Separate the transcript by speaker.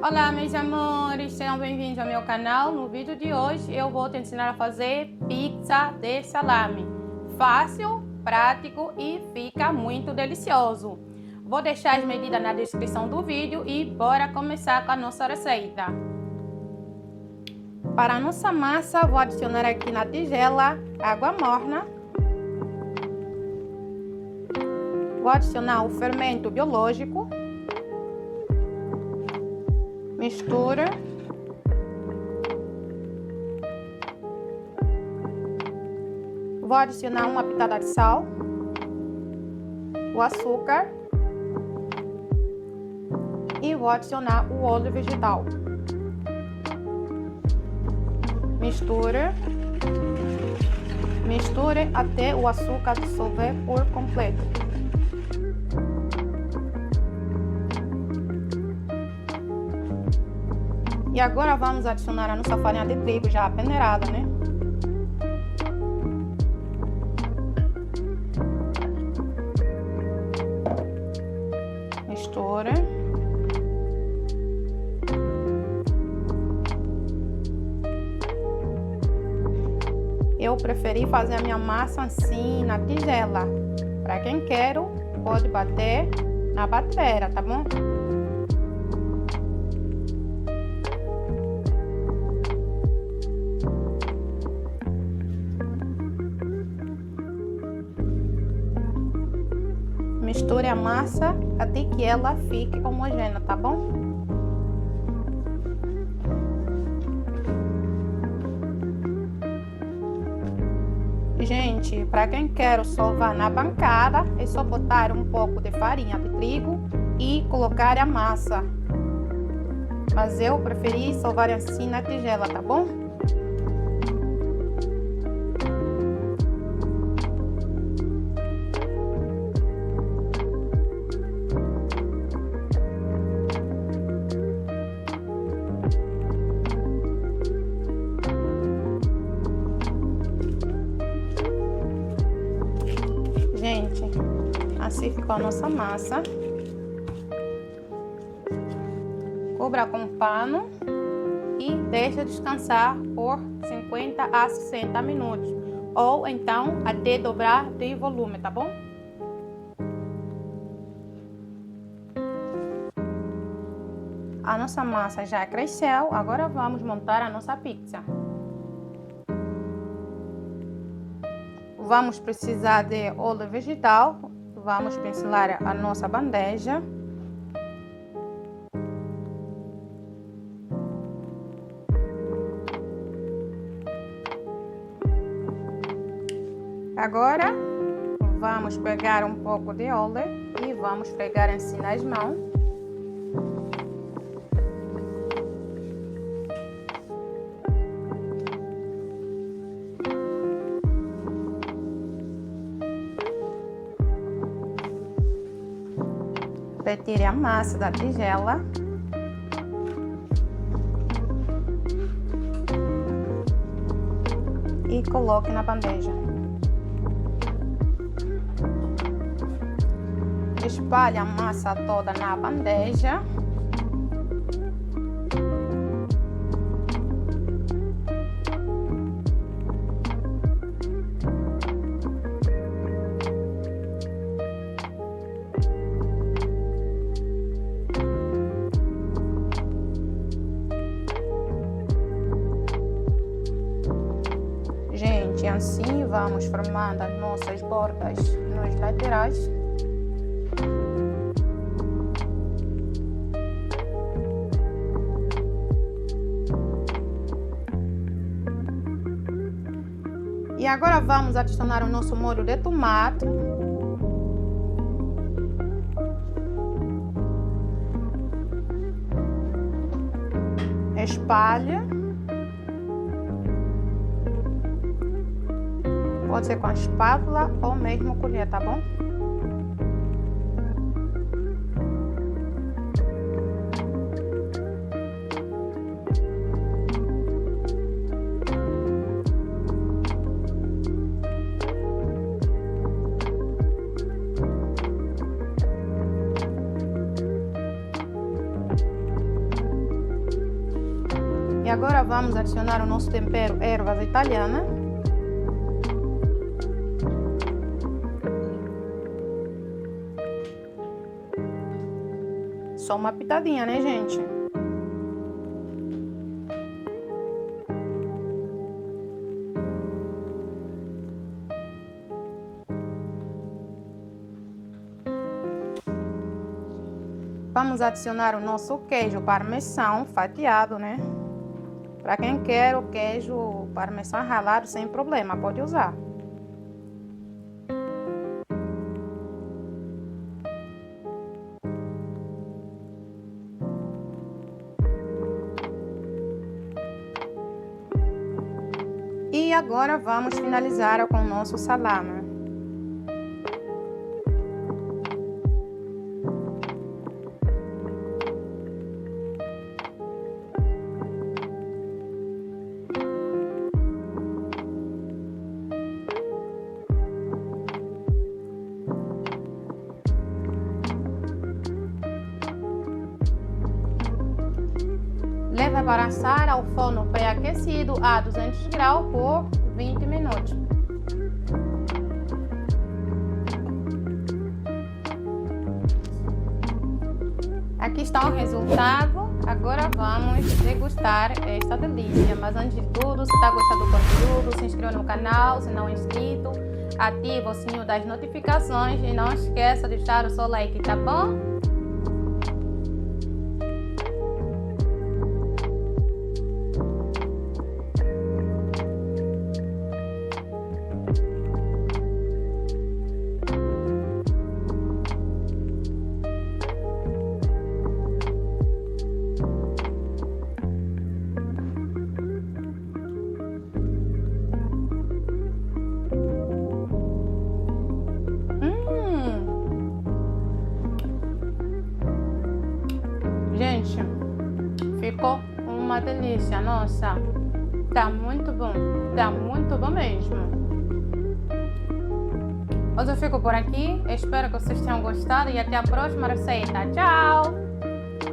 Speaker 1: Olá, meus amores, sejam bem-vindos ao meu canal. No vídeo de hoje eu vou te ensinar a fazer pizza de salame. Fácil, prático e fica muito delicioso. Vou deixar as medidas na descrição do vídeo e bora começar com a nossa receita. Para a nossa massa, vou adicionar aqui na tigela água morna. Vou adicionar o fermento biológico. Mistura. Vou adicionar uma pitada de sal, o açúcar e vou adicionar o óleo vegetal. Mistura. Misture até o açúcar dissolver por completo. E agora vamos adicionar a nossa farinha de trigo já peneirada, né? Mistura. Eu preferi fazer a minha massa assim na tigela. Para quem quer, pode bater na batedeira, tá bom? Misture a massa até que ela fique homogênea, tá bom? Gente, para quem quer sovar na bancada, é só botar um pouco de farinha de trigo e colocar a massa. Mas eu preferi sovar assim na tigela, tá bom? Gente, assim ficou a nossa massa. Cubra com um pano e deixa descansar por 50 a 60 minutos. Ou então até dobrar de volume, tá bom? A nossa massa já cresceu, agora vamos montar a nossa pizza. Vamos precisar de óleo vegetal. Vamos pincelar a nossa bandeja. Agora, vamos pegar um pouco de óleo e vamos pegar assim nas mãos. Retire a massa da tigela. E coloque na bandeja. Espalhe a massa toda na bandeja. Gente, assim vamos formando as nossas bordas nos laterais. E agora vamos adicionar o nosso molho de tomate. Espalhe. Pode ser com a espátula ou mesmo colher, tá bom? E agora vamos adicionar o nosso tempero ervas italianas. Só uma pitadinha, né, gente? Vamos adicionar o nosso queijo parmesão fatiado, né? Para quem quer o queijo parmesão ralado, sem problema, pode usar. E agora vamos finalizar com o nosso salame. Leva para assar ao forno pré-aquecido a 200 graus por 20 minutos. Aqui está o resultado. Agora vamos degustar esta delícia. Mas antes de tudo, se está gostando do conteúdo, se inscreva no canal, se não é inscrito, ativa o sininho das notificações e não esqueça de deixar o seu like, tá bom? Gente, ficou uma delícia, nossa, tá muito bom mesmo. Hoje eu fico por aqui, espero que vocês tenham gostado e até a próxima receita. Tchau!